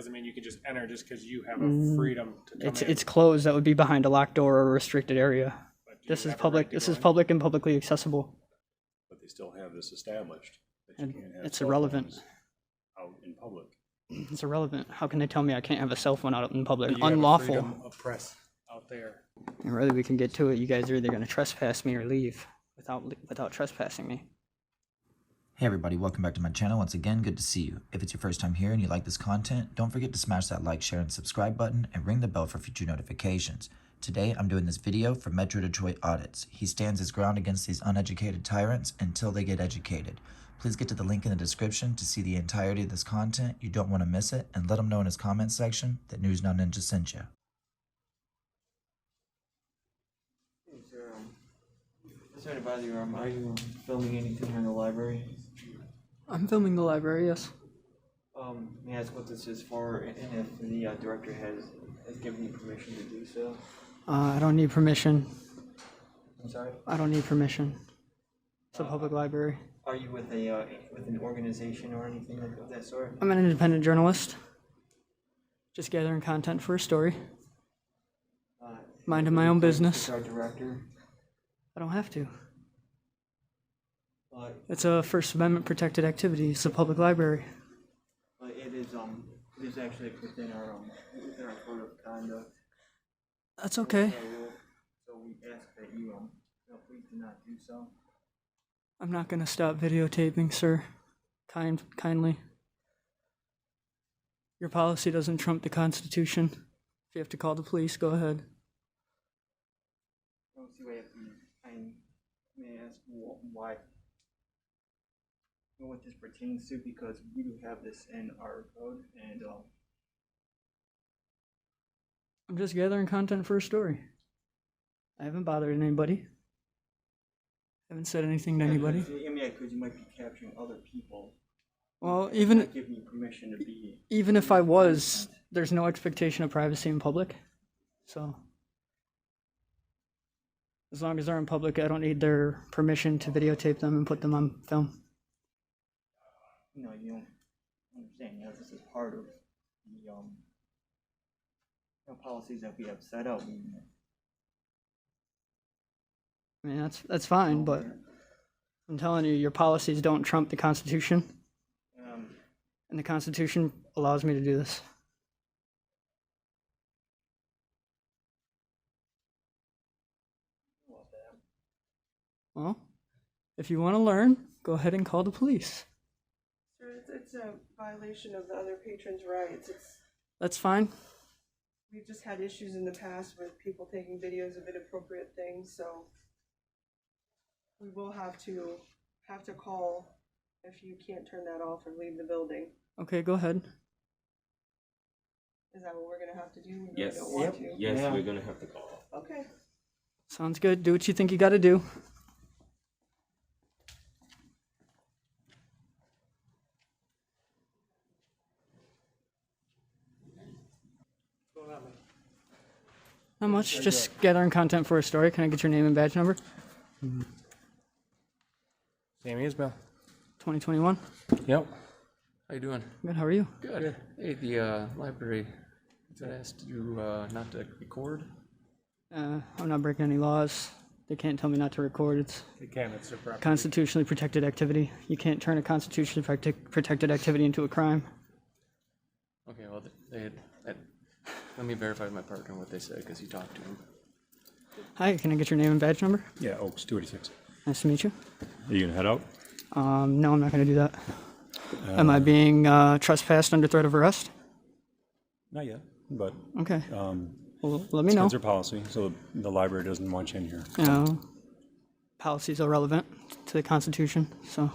doesn't mean you can just enter just because you have a freedom to come in. It's closed. That would be behind a locked door or a restricted area. This is have a public. right to This go is in? public and publicly accessible. But they still have this established that you And can't have it's cell irrelevant. phones out in public. It's irrelevant. How can they tell me I can't have a cell phone out in public? You have a Unlawful. freedom of press out there. And really, we can get to it. You guys are either going to trespass me or leave without trespassing me. Hey everybody, welcome back to my channel. Once again, good to see you. If it's your first time here and you like this content, don't forget to smash that like, share, and subscribe button and ring the bell for future notifications. Today, I'm doing this video for Metro Detroit Audits. He stands his ground against these uneducated tyrants until they get educated. Please get to the link in the description to see the entirety of this content. You don't want to miss it, and let him know in his comment section that News Not Ninja sent you. Sorry to bother you. Are you filming anything here in the library? I'm filming the library, yes. May I ask what this is for, and if the director has given you permission to do so? I don't need permission. I'm sorry? I don't need permission. It's a public library. Are you with an organization or anything of that sort? I'm an independent journalist. Just gathering content for a story. Minding my own business. Our director? I don't have to. But It's a First Amendment protected activity. It's a public library. it is actually within our code of conduct. That's okay. So we ask that you please do not do so. I'm not gonna stop videotaping, sir. Kindly. Your policy doesn't trump the Constitution. If you have to call the police, go ahead. I don't see why you have to. May I ask why? What this pertains to, because we do have this in our code, and I'm just gathering content for a story. I haven't bothered anybody. Haven't said anything to anybody. I mean, because you might be capturing other people. Well, Not even giving you permission to be. if I was, there's no expectation of privacy in public. So, as long as they're in public, I don't need their permission to videotape them and put them on film. No, you don't understand. This is part of the policies that we have set out. I mean, that's fine, but I'm telling you, your policies don't trump the Constitution, and the Constitution allows me to do this. Well, if you want to learn, go ahead and call the police. Sir, it's a violation of the other patrons' rights. That's fine. We've just had issues in the past with people taking videos of inappropriate things, so we will have to call if you can't turn that off or leave the building. Okay, go ahead. Is that what we're gonna have to do? We really Yes. don't want to. Yes, Yeah. we're gonna have to call. Okay. Sounds good. Do what you think you gotta do. Not much, just gathering content for a story. Can I get your name and badge number? Sammy Isbell. 2021. Yep. How you doing? Good, how are you? Good. Hey, the library asked you not to record. I'm not breaking any laws. They can't tell me not to record. It's They can, it's their property. constitutionally protected activity. You can't turn a constitutionally protected activity into a crime. Okay, well, let me verify with my partner what they said, because you talked to him. Hi, can I get your name and badge number? Yeah, Oaks 286. Nice to meet you. Are you gonna head out? No, I'm not going to do that. Am I being trespassed under threat of arrest? Not yet, but Okay. Well, let me know. kids are policy, so the library doesn't want you in here. You know, policy's irrelevant to the Constitution, so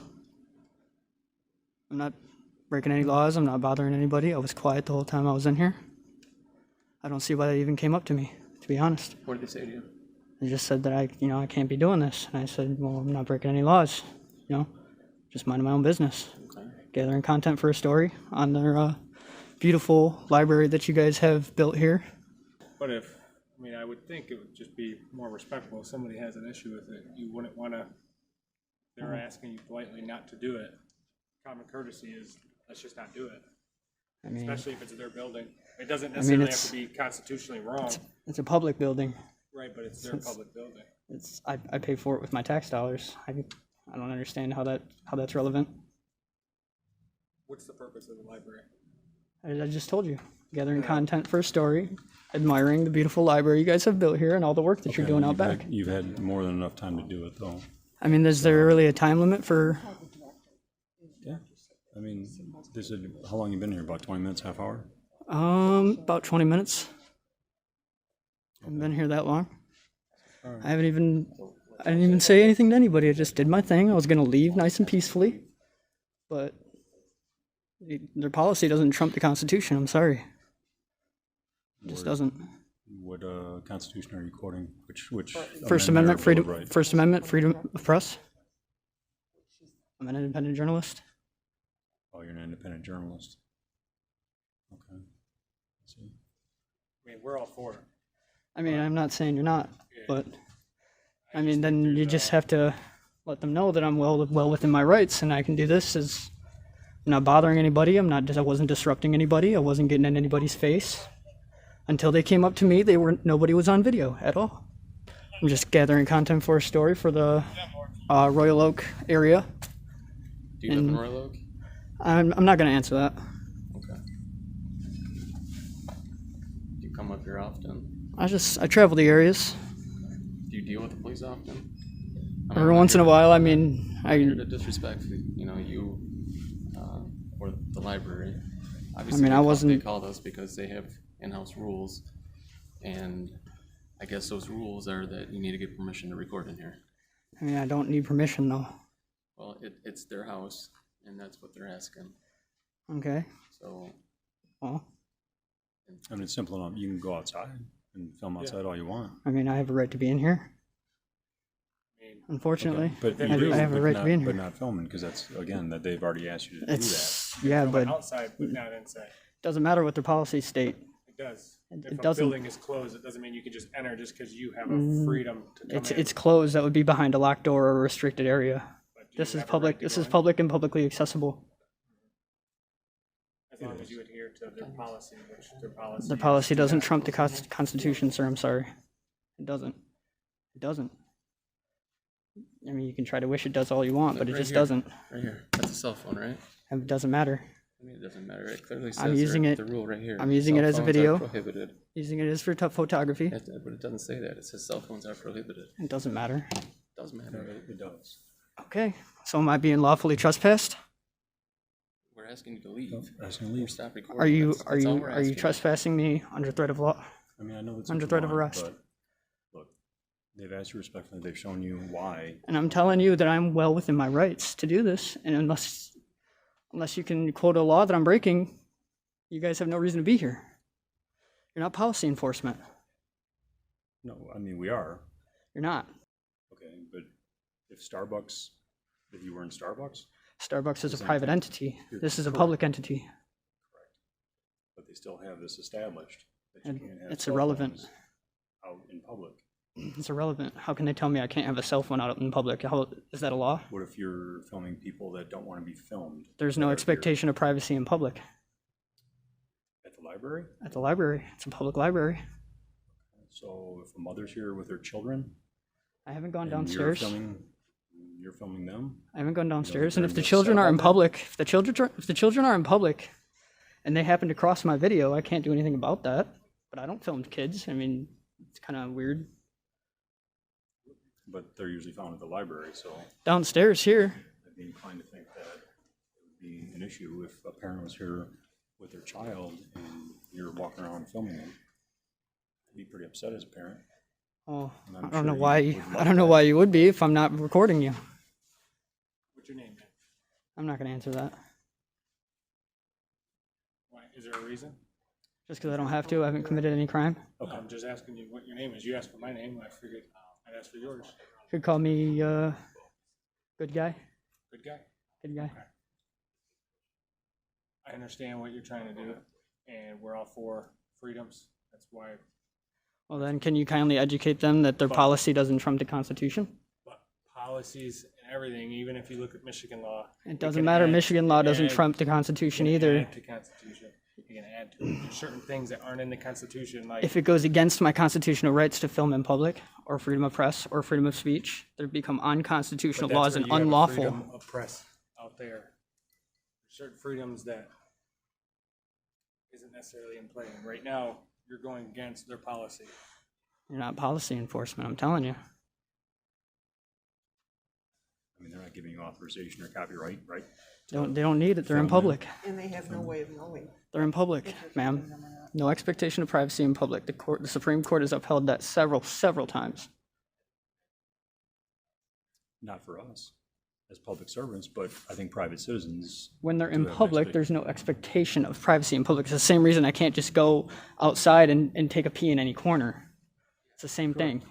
I'm not breaking any laws. I'm not bothering anybody. I was quiet the whole time I was in here. I don't see why they even came up to me, to be honest. What did they say to you? They just said that I can't be doing this, and I said, well, I'm not breaking any laws. Just minding my own business. Okay. Gathering content for a story on their beautiful library that you guys have built here. But I would think it would just be more respectful if somebody has an issue with it. You wouldn't want to, they're asking you politely not to do it. Common courtesy is, let's just not do it. I mean, especially if it's their building. It doesn't necessarily have it's- to be constitutionally wrong, it's a public building. right, but it's their public building. I pay for it with my tax dollars. I don't understand how that's relevant. What's the purpose of the library? I just told you, gathering content for a story, admiring the beautiful library you guys have built here and all the work that you're doing out back. You've had more than enough time to do it, though. I mean, is there really a time limit for? Yeah. I mean, how long you been here? About 20 minutes, half hour? About 20 minutes. I haven't been here that long. I didn't even say anything to anybody. I just did my thing. I was gonna leave nice and peacefully, but their policy doesn't trump the Constitution. I'm sorry. It just doesn't. What Constitution are you quoting? Which First amendment Amendment or Bill freedom. of Rights? First Amendment freedom of press. I'm an independent journalist. Oh, you're an independent journalist. Okay. Let's see. I mean, we're all for it. I mean, I'm not saying you're not, but I mean, then you just have to let them know that I'm well within my rights, and I can do this as I'm not bothering anybody. I wasn't disrupting anybody. I wasn't getting in anybody's face. Until they came up to me, nobody was on video at all. I'm just gathering content for a story for the Royal Oak area. Do you live in Royal Oak? I'm not going to answer that. Okay. Do you come up here often? I travel the areas Do you deal with the police often? I mean, every I'm not once in a here- while. I mean, I'm here to disrespect, you or the library. Obviously, I wasn't- They called us because they have in-house rules, and I guess those rules are that you need to get permission to record in here. I don't need permission though. Well, it's their house, and that's what they're asking. Okay. So, Well, I mean, it's simple enough. You can go outside and film outside all you want. I have a right to be in here. Unfortunately, But I you do, have a but right to not- be in here. But not filming, because that's, again, that they've already asked you to do that. it's yeah, but Outside, but not inside. doesn't matter what their policies state. It does. If it a doesn't. building is closed, it doesn't mean you can just enter just because you have a freedom to come in. It's closed. That would be behind a locked door or a restricted area. But do This you is have a public. right to This go is in? public and publicly accessible. As long as you adhere to their policy, which their policy. The is policy to doesn't have- trump the Constitution, sir. I'm sorry. It doesn't. It doesn't. I mean, you can try to wish it does all you want, but it Right just here. doesn't. right here, that's a cell phone, right? And it doesn't matter. I mean, it doesn't matter. It clearly says I'm using it- the rule right here. I'm using Cell it as a phones are video. Prohibited. Using it is for photography. But it doesn't say that. It says cell phones are prohibited. It doesn't matter. It does matter. It does. Okay. So am I being lawfully trespassed? We're asking you to leave. Asking to Or leave. stop recording. Are you That's all we're are you asking. trespassing me under threat of law? I mean, I know it's Under threat of arrest. But look, they've asked you respectfully. They've shown you why. And I'm telling you that I'm well within my rights to do this. And unless you can quote a law that I'm breaking, you guys have no reason to be here. You're not policy enforcement. No, I mean, we are. You're not. Okay, but if you were in Starbucks, Starbucks is a Same private thing. entity. You're This is a correct. public entity. but they still have this established that you And can't have it's cell irrelevant. phones out in public. It's irrelevant. How can they tell me I can't have a cell phone out in public? How, is that a law? What if you're filming people that don't want to be filmed? There's that no are here expectation of privacy in public. at the library? At the library, it's a public library. So if a mother's here with her children, I haven't gone and downstairs. you're filming them. I haven't gone downstairs. And they're if the just children set are in up there? public, if the children are in public, and they happen to cross my video, I can't do anything about that. But I don't film kids. I mean, it's kind of weird. But they're usually found at the library, so Downstairs here, I'd be inclined to think that it would be an issue if a parent was here with their child and you're walking around filming them. I'd be pretty upset as a parent. oh, And I I'm don't sure know you why. would I love don't know that. why you would be if I'm not recording you. What's your name, man? I'm not going to answer that. Why? Is there a reason? Just because I don't have to. I haven't committed any crime. I'm just asking you what your name is. You asked for my name, I figured I'd ask for yours. Could call me good guy. Good guy. Good guy. I understand what you're trying to do, and we're all for freedoms. That's why. Well, then, can you kindly educate them that their policy doesn't trump the Constitution? But policies and everything, even if you look at Michigan law. It doesn't matter. Michigan law doesn't add- trump the Constitution can either. add to Constitution. you're gonna add to it. There's certain things that aren't in the Constitution, like. If it goes against my constitutional rights to film in public, or freedom of press, or freedom of speech, they become unconstitutional But that's laws where and you have a unlawful. freedom of press out there. There's certain freedoms that isn't necessarily in play. And right now, you're going against their policy. You're not policy enforcement, I'm telling you. I mean, they're not giving you authorization or copyright, right? They don't need it, they're in Film public. And they have no way of knowing. They're in public, ma'am. No expectation of privacy in public. The Supreme Court has upheld that several times. Not for us as public servants, but I think private citizens. When they're do in have an public, there's no expectation of privacy in public. It's the same reason I can't just go outside and take a pee in any corner. It's the same thing.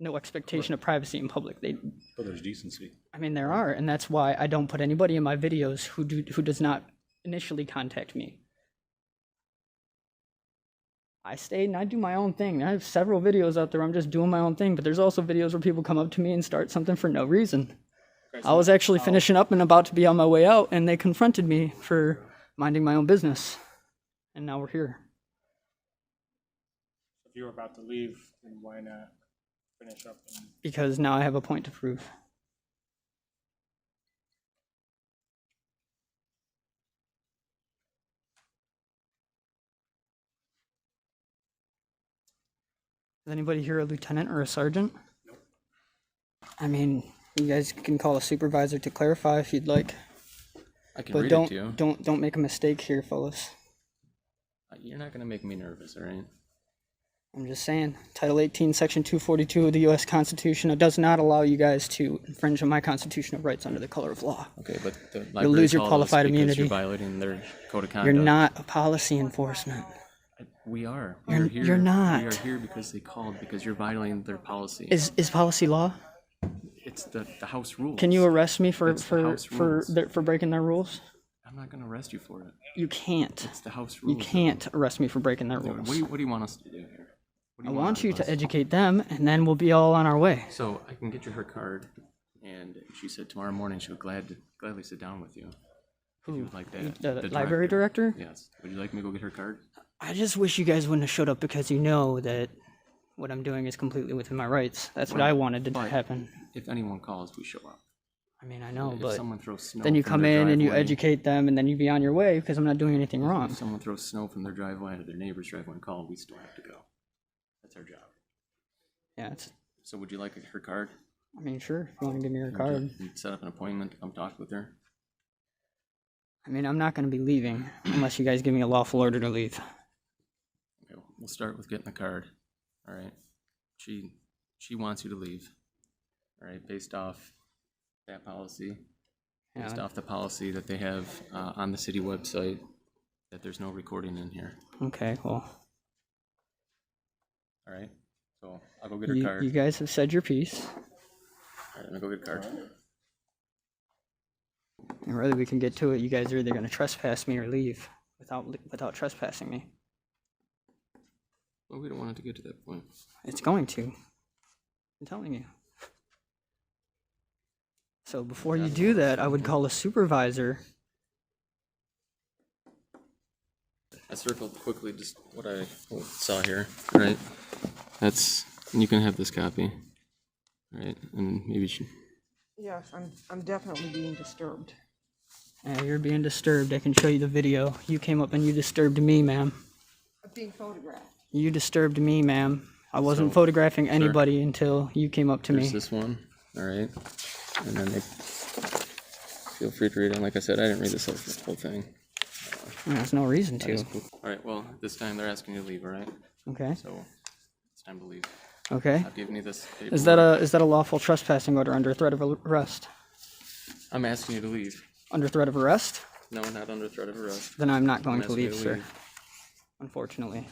No expectation of privacy in public. But there's decency. I mean, there are, and that's why I don't put anybody in my videos who does not initially contact me. I stay and I do my own thing. I have several videos out there where I'm just doing my own thing, but there's also videos where people come up to me and start something for no reason. I was actually finishing up and about to be on my way out, and they confronted me for minding my own business. And now we're here. If you were about to leave, then why not finish up? And Because now I have a point to prove. Is anybody here a lieutenant or a sergeant? Nope. I mean, you guys can call a supervisor to clarify if you'd like. I can But read it to you. don't make a mistake here, fellas. You're not gonna make me nervous, all right? I'm just saying, Title 18, Section 242 of the U.S. Constitution does not allow you guys to infringe on my constitutional rights under the color of law. Okay, but the You'll library lose your called us qualified because immunity. You're violating their code of conduct. You're not a policy enforcement. We are. You're- We're here. you're not. We are here because they called, because you're violating their policy. Is policy law? It's the House rules. Can you arrest me for It's the House rules. for breaking their rules? I'm not gonna arrest you for it. You can't. It's the House You rules. can't arrest me for breaking their What rules. do you want us to do here? What do I you want out you of to us? educate them, and then we'll be all on our way. So I can get you her card, and she said tomorrow morning she would gladly sit down with you. If you would like that. The library director? Yes. Would you like me to go get her card? I just wish you guys wouldn't have showed up because you know that what I'm doing is completely within my rights. That's what I wanted to But happen. If anyone calls, we show up. I mean, I know, If but someone throws snow then you from come their in and you driveway- educate them, and then you be on your way because I'm not doing anything If wrong. someone throws snow from their driveway or their neighbor's driveway and call, we still have to go. That's our job. Yeah, So would you like her card? I mean, sure, if you want to give me your Would card. you set up an appointment to come talk with her? I mean, I'm not going to be leaving unless you guys give me a lawful order to leave. Okay, we'll start with getting the card. All right. She wants you to leave. All right, based off that policy, based Yeah. off the policy that they have on the city website, that there's no recording in here. Okay, well, All right. So I'll go get her you card. guys have said your piece, All right, let me go get a card. and really we can get to it. You guys are either going to trespass me or leave without trespassing me. Well, we don't want it to get to that point. It's going to. I'm telling you. So before you do that, I would call a supervisor. I circled quickly just what I saw here. All right. And you can have this copy. All right, and maybe she. Yes, I'm definitely being disturbed. You're being disturbed. I can show you the video. You came up and you disturbed me, ma'am. I'm being photographed. You disturbed me, ma'am. I wasn't So, photographing anybody until you came up to There's me. this one. All right. And then feel free to read it. And like I said, I didn't read this whole thing. There's no reason That to. is cool. All right. Well, this time they're asking you to leave. All right. Okay. So it's time to leave. Okay. I've given you this. Is paperwork. that a lawful trespassing order under threat of arrest? I'm asking you to leave. Under threat of arrest? No, not under threat of arrest. Then I'm not I'm going to asking you leave, sir. Unfortunately.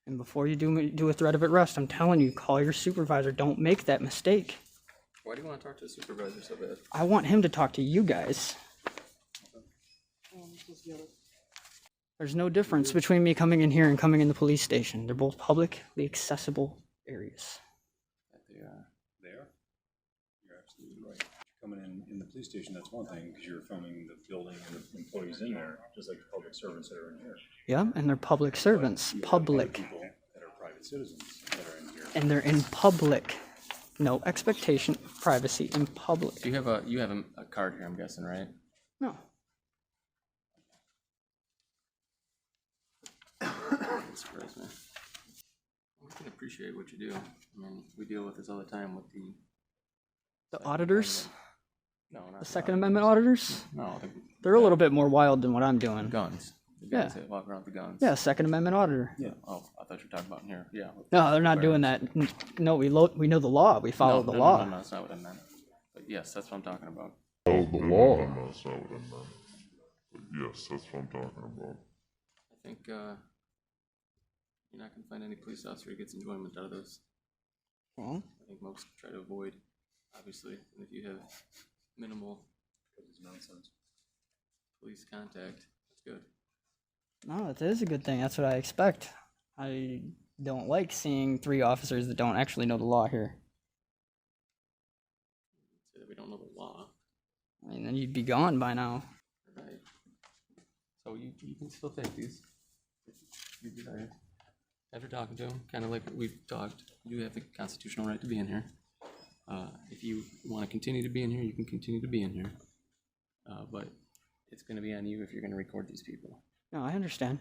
And before you do a threat of arrest, I'm telling you, call your supervisor. Don't make that mistake. Why do you want to talk to the supervisor so bad? I want him to talk to you guys. There's no difference between me coming in here and coming in the police station. They're both publicly accessible areas. They are. You're absolutely right. Coming in the police station, that's one thing, because you're filming the building and the employees in there, just like the public servants that are in here. Yeah, and they're public servants. You have Public. other people that are private citizens that are in here. And they're in public. No expectation of privacy in public. You have a card here, I'm guessing, right? No. That surprised me. We can appreciate what you do. I mean, we deal with this all the time with the The auditors, no, not the Second Amendment auditors, No, they're a little bit more wild than what I'm doing. guns. The guys that walk around with the guns. Yeah, Second Amendment auditor. Yeah. Oh, I thought you were talking about in here. Yeah. No, they're not doing that. No, we know the law. We follow the law. No, that's not what I meant. But yes, that's what I'm talking about. Oh, the law. No, that's not what I meant. But yes, that's what I'm talking about. I think you're not going to find any police officer who gets enjoyment out of this. Well, I think most try to avoid, obviously, and if you have minimal Because it's nonsense. police contact, that's good. no, that is a good thing. That's what I expect. I don't like seeing 3 officers that don't actually know the law here. Say that we don't know the law. I mean, then you'd be gone by now. Right. So you can still take these. If you desire. After talking to him, kind of like we've talked, you have the constitutional right to be in here. If you want to continue to be in here, you can continue to be in here. But it's going to be on you if you're going to record these people. No, I understand.